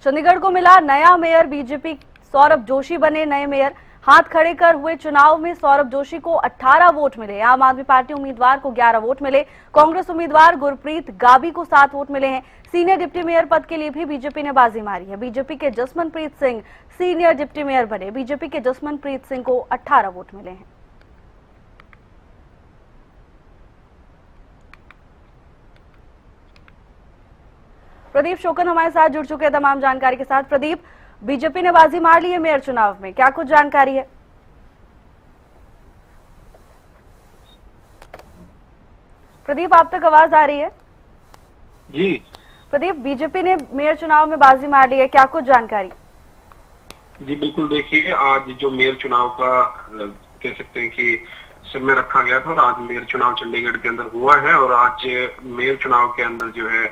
चंडीगढ़ को मिला नया मेयर, बीजेपी सौरभ जोशी बने नए मेयर। हाथ खड़े कर हुए चुनाव में सौरभ जोशी को 18 वोट मिले। आम आदमी पार्टी उम्मीदवार को 11 वोट मिले। कांग्रेस उम्मीदवार गुरप्रीत गाबी को 7 वोट मिले हैं। सीनियर डिप्टी मेयर पद के लिए भी बीजेपी ने बाजी मारी है। बीजेपी के Jasmanpreet Singh senior deputy mayor बने। बीजेपी के जसमनप्रीत सिंह को 18 वोट मिले हैं। प्रदीप शोकन हमारे साथ जुड़ चुके हैं तमाम जानकारी के साथ। प्रदीप, बीजेपी ने बाजी मार ली है मेयर चुनाव में, क्या कुछ जानकारी है? प्रदीप, आप तक आवाज आ रही है? जी प्रदीप, बीजेपी ने मेयर चुनाव में बाजी मार ली है, क्या कुछ जानकारी? जी बिल्कुल, देखिए आज जो मेयर चुनाव का कह सकते हैं कि समय रखा गया था और आज मेयर चुनाव चंडीगढ़ के अंदर हुआ है। और आज मेयर चुनाव के अंदर जो है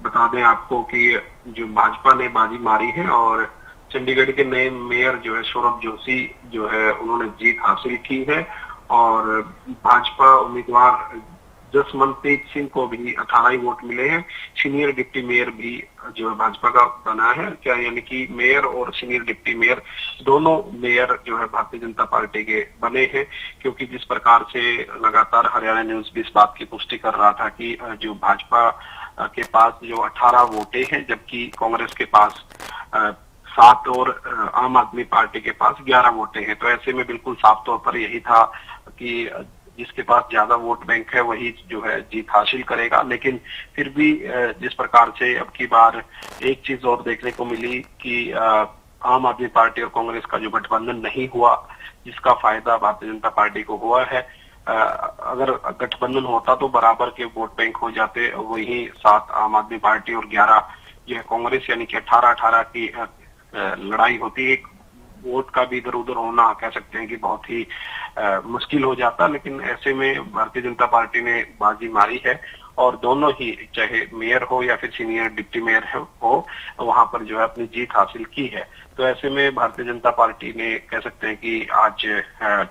बता दें आपको कि जो भाजपा ने बाजी मारी है और चंडीगढ़ के नए मेयर जो है सौरभ जोशी जो है उन्होंने जीत हासिल की है। और भाजपा उम्मीदवार जसमनप्रीत सिंह को भी 18 ही वोट मिले हैं। सीनियर डिप्टी मेयर भी जो है भाजपा का बना है, क्या यानी कि मेयर और सीनियर डिप्टी मेयर दोनों मेयर जो है भारतीय जनता पार्टी के बने हैं। क्योंकि जिस प्रकार से लगातार हरियाणा न्यूज भी इस बात की पुष्टि कर रहा था कि जो भाजपा के पास जो 18 वोटे हैं जबकि कांग्रेस के पास 7 और आम आदमी पार्टी के पास 11 वोटे हैं। तो ऐसे में बिल्कुल साफ तौर पर यही था कि जिसके पास ज्यादा वोट बैंक है वही जो है जीत हासिल करेगा। लेकिन फिर भी जिस प्रकार से अब की बार एक चीज और देखने को मिली कि आम आदमी पार्टी और कांग्रेस का जो गठबंधन नहीं हुआ, जिसका फायदा भारतीय जनता पार्टी को हुआ है। अगर गठबंधन होता तो बराबर के वोट बैंक हो जाते, वही 7 आम आदमी पार्टी और 11 जो है कांग्रेस, यानी कि 18-18 की लड़ाई होती। एक वोट का भी इधर उधर होना कह सकते हैं कि बहुत ही मुश्किल हो जाता। लेकिन ऐसे में भारतीय जनता पार्टी ने बाजी मारी है और दोनों ही, चाहे मेयर हो या फिर सीनियर डिप्टी मेयर हो, वहां पर जो है अपनी जीत हासिल की है। तो ऐसे में भारतीय जनता पार्टी ने कह सकते हैं कि आज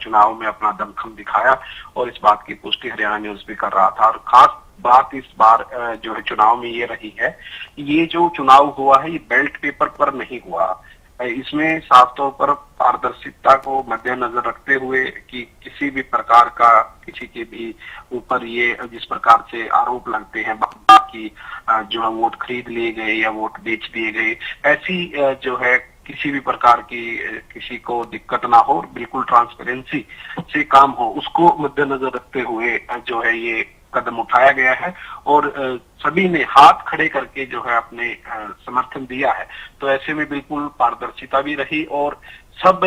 चुनाव में अपना दमखम दिखाया और इस बात की पुष्टि हरियाणा न्यूज भी कर रहा था। और खास बात इस बार जो है चुनाव में ये रही है, ये जो चुनाव हुआ है ये बैलेट पेपर पर नहीं हुआ। इसमें साफ तौर पर पारदर्शिता को मद्देनजर रखते हुए कि किसी भी प्रकार का किसी के भी ऊपर ये जिस प्रकार से आरोप लगते हैं कि जो है वोट खरीद लिए गए या वोट बेच दिए गए, ऐसी जो है किसी भी प्रकार की किसी को दिक्कत ना हो, बिल्कुल ट्रांसपेरेंसी से काम हो, उसको मद्देनजर रखते हुए जो है ये कदम उठाया गया है। और सभी ने हाथ खड़े करके जो है अपने समर्थन दिया है। तो ऐसे में बिल्कुल पारदर्शिता भी रही और सब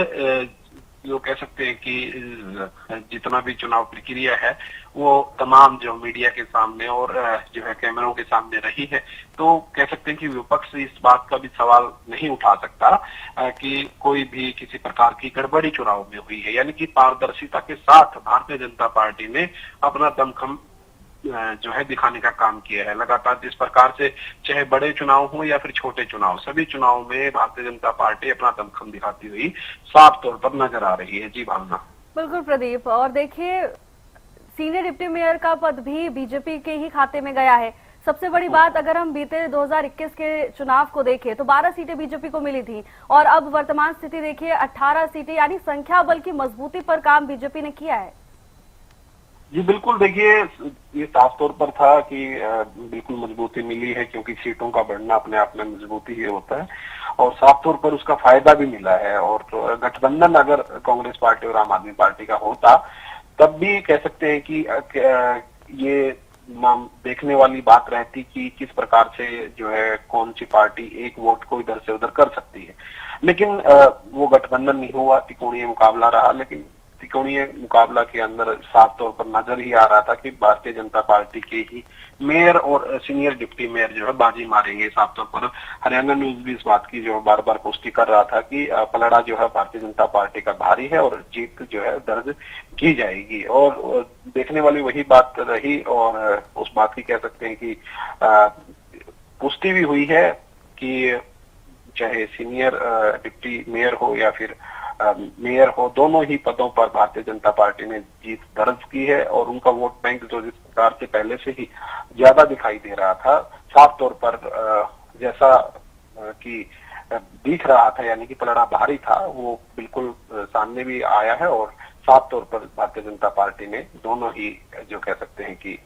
जो कह सकते हैं कि जितना भी चुनाव प्रक्रिया है वो तमाम जो मीडिया के सामने और जो है कैमरों के सामने रही है। तो कह सकते हैं कि विपक्ष इस बात का भी सवाल नहीं उठा सकता कि कोई भी किसी प्रकार की गड़बड़ी चुनाव में हुई है। यानी कि पारदर्शिता के साथ भारतीय जनता पार्टी ने अपना दमखम जो है दिखाने का काम किया है। लगातार जिस प्रकार से चाहे बड़े चुनाव हो या फिर छोटे चुनाव, सभी चुनाव में भारतीय जनता पार्टी अपना दमखम दिखाती हुई साफ तौर पर नजर आ रही है। जी भावना। बिल्कुल प्रदीप, और देखिए सीनियर डिप्टी मेयर का पद भी बीजेपी के ही खाते में गया है। सबसे बड़ी बात, अगर हम बीते 2021 के चुनाव को देखें तो 12 सीटें बीजेपी को मिली थी और अब वर्तमान स्थिति देखिए 18 सीटें, यानी संख्या बल की मजबूती पर काम बीजेपी ने किया है। जी बिल्कुल, देखिए ये साफ तौर पर था कि बिल्कुल मजबूती मिली है क्योंकि सीटों का बढ़ना अपने आप में मजबूती ही होता है और साफ तौर पर उसका फायदा भी मिला है। और तो गठबंधन अगर कांग्रेस पार्टी और आम आदमी पार्टी का होता तब भी कह सकते हैं कि ये देखने वाली बात रहती कि किस प्रकार से जो है कौन सी पार्टी एक वोट को इधर से उधर कर सकती है। लेकिन वो गठबंधन नहीं हुआ, त्रिकोणीय मुकाबला रहा। लेकिन त्रिकोणीय मुकाबला के अंदर साफ तौर पर नजर ही आ रहा था कि भारतीय जनता पार्टी के ही मेयर और सीनियर डिप्टी मेयर जो है बाजी मारेंगे। साफ तौर पर हरियाणा न्यूज भी इस बात की जो बार बार पुष्टि कर रहा था कि पलड़ा जो है भारतीय जनता पार्टी का भारी है और जीत जो है दर्ज की जाएगी। और देखने वाली वही बात रही और उस बात की कह सकते हैं कि पुष्टि भी हुई है कि चाहे सीनियर डिप्टी मेयर हो या फिर मेयर हो, दोनों ही पदों पर भारतीय जनता पार्टी ने जीत दर्ज की है। और उनका वोट बैंक जो जिस प्रकार से पहले से ही ज्यादा दिखाई दे रहा था, साफ तौर पर जैसा कि दिख रहा था, यानी कि पलड़ा भारी था, वो बिल्कुल सामने भी आया है और साफ तौर पर भारतीय जनता पार्टी ने दोनों ही जो कह सकते हैं कि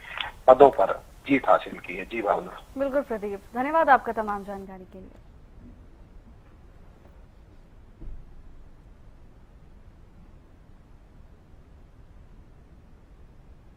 पदों पर जीत हासिल की है। जी भावना। बिल्कुल प्रदीप, धन्यवाद आपका तमाम जानकारी के लिए।